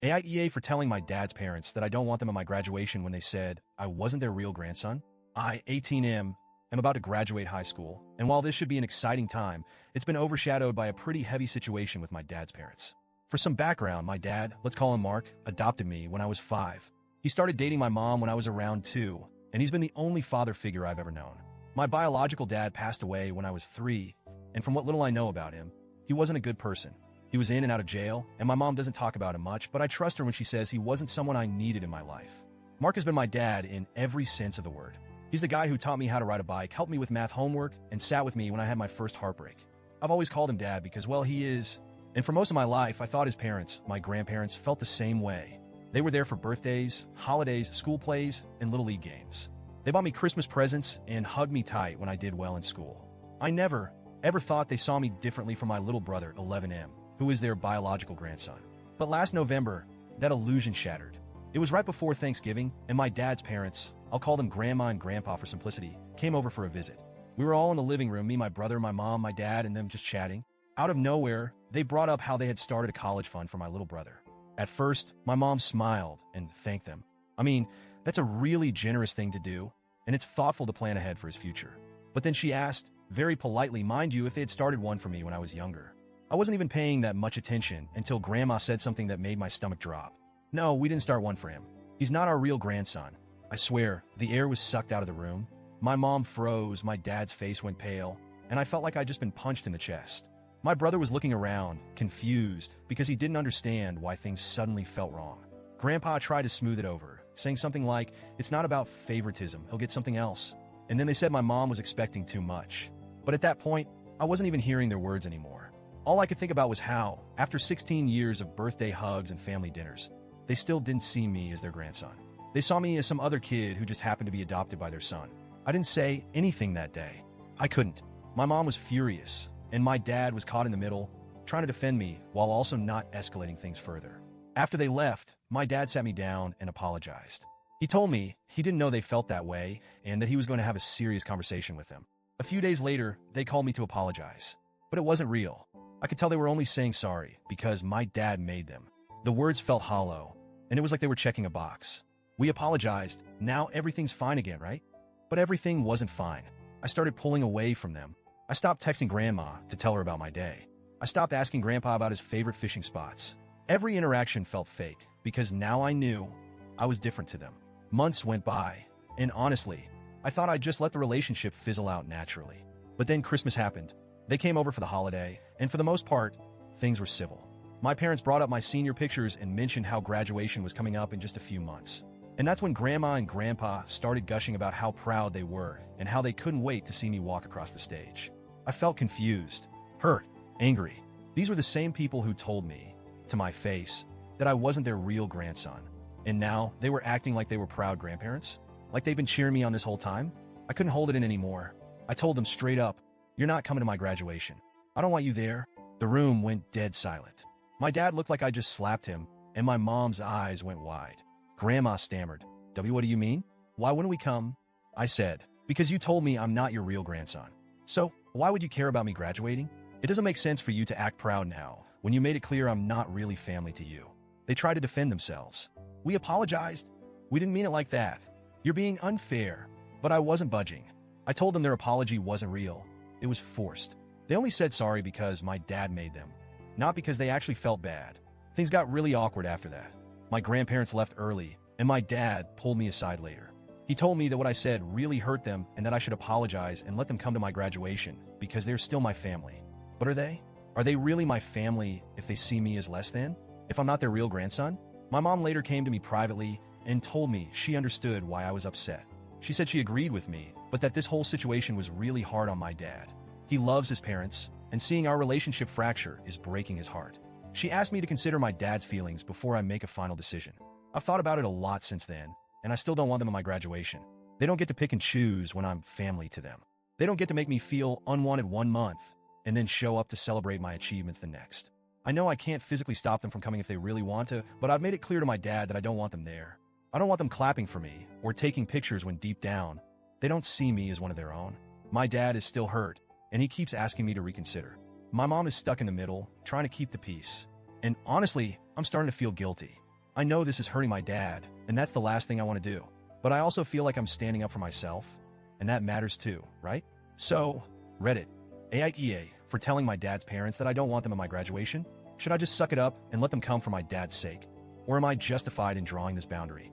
AITA for telling my dad's parents that I don't want them at my graduation when they said I wasn't their real grandson. I, 18M, am about to graduate high school, and while this should be an exciting time, it's been overshadowed by a pretty heavy situation with my dad's parents. For some background, my dad, let's call him Mark, adopted me when I was 5. He started dating my mom when I was around 2, and he's been the only father figure I've ever known. My biological dad passed away when I was 3, and from what little I know about him, he wasn't a good person. He was in and out of jail, and my mom doesn't talk about him much, but I trust her when she says he wasn't someone I needed in my life. Mark has been my dad in every sense of the word. He's the guy who taught me how to ride a bike, helped me with math homework, and sat with me when I had my first heartbreak. I've always called him dad because, well, he is. And for most of my life, I thought his parents, my grandparents, felt the same way. They were there for birthdays, holidays, school plays, and Little League games. They bought me Christmas presents and hugged me tight when I did well in school. I never, ever thought they saw me differently from my little brother, 11M, who is their biological grandson. But last November, that illusion shattered. It was right before Thanksgiving, and my dad's parents, I'll call them Grandma and Grandpa for simplicity, came over for a visit. We were all in the living room, me, my brother, my mom, my dad, and them just chatting. Out of nowhere, they brought up how they had started a college fund for my little brother. At first, my mom smiled and thanked them. I mean, that's a really generous thing to do, and it's thoughtful to plan ahead for his future. But then she asked, very politely, mind you, if they had started one for me when I was younger. I wasn't even paying that much attention until Grandma said something that made my stomach drop. No, we didn't start one for him. He's not our real grandson. I swear, the air was sucked out of the room. My mom froze, my dad's face went pale, and I felt like I'd just been punched in the chest. My brother was looking around, confused, because he didn't understand why things suddenly felt wrong. Grandpa tried to smooth it over, saying something like, it's not about favoritism, he'll get something else. And then they said my mom was expecting too much. But at that point, I wasn't even hearing their words anymore. All I could think about was how, after 16 years of birthday hugs and family dinners, they still didn't see me as their grandson. They saw me as some other kid who just happened to be adopted by their son. I didn't say anything that day. I couldn't. My mom was furious, and my dad was caught in the middle, trying to defend me while also not escalating things further. After they left, my dad sat me down and apologized. He told me he didn't know they felt that way and that he was going to have a serious conversation with them. A few days later, they called me to apologize. But it wasn't real. I could tell they were only saying sorry because my dad made them. The words felt hollow, and it was like they were checking a box. We apologized. Now everything's fine again, right? But everything wasn't fine. I started pulling away from them. I stopped texting Grandma to tell her about my day. I stopped asking Grandpa about his favorite fishing spots. Every interaction felt fake because now I knew I was different to them. Months went by, and honestly, I thought I'd just let the relationship fizzle out naturally. But then Christmas happened. They came over for the holiday, and for the most part, things were civil. My parents brought up my senior pictures and mentioned how graduation was coming up in just a few months. And that's when Grandma and Grandpa started gushing about how proud they were and how they couldn't wait to see me walk across the stage. I felt confused, hurt, angry. These were the same people who told me, to my face, that I wasn't their real grandson. And now they were acting like they were proud grandparents? Like they'd been cheering me on this whole time? I couldn't hold it in anymore. I told them straight up, you're not coming to my graduation. I don't want you there. The room went dead silent. My dad looked like I just slapped him, and my mom's eyes went wide. Grandma stammered, W, what do you mean? Why wouldn't we come? I said, because you told me I'm not your real grandson. So, why would you care about me graduating? It doesn't make sense for you to act proud now, when you made it clear I'm not really family to you. They tried to defend themselves. We apologized. We didn't mean it like that. You're being unfair. But I wasn't budging. I told them their apology wasn't real. It was forced. They only said sorry because my dad made them, not because they actually felt bad. Things got really awkward after that. My grandparents left early, and my dad pulled me aside later. He told me that what I said really hurt them and that I should apologize and let them come to my graduation because they're still my family. But are they? Are they really my family if they see me as less than? If I'm not their real grandson? My mom later came to me privately and told me she understood why I was upset. She said she agreed with me, but that this whole situation was really hard on my dad. He loves his parents, and seeing our relationship fracture is breaking his heart. She asked me to consider my dad's feelings before I make a final decision. I've thought about it a lot since then, and I still don't want them at my graduation. They don't get to pick and choose when I'm family to them. They don't get to make me feel unwanted one month and then show up to celebrate my achievements the next. I know I can't physically stop them from coming if they really want to, but I've made it clear to my dad that I don't want them there. I don't want them clapping for me or taking pictures when deep down, they don't see me as one of their own. My dad is still hurt, and he keeps asking me to reconsider. My mom is stuck in the middle, trying to keep the peace. And honestly, I'm starting to feel guilty. I know this is hurting my dad, and that's the last thing I want to do. But I also feel like I'm standing up for myself, and that matters too, right? So, Reddit, AITA, for telling my dad's parents that I don't want them at my graduation? Should I just suck it up and let them come for my dad's sake? Or am I justified in drawing this boundary?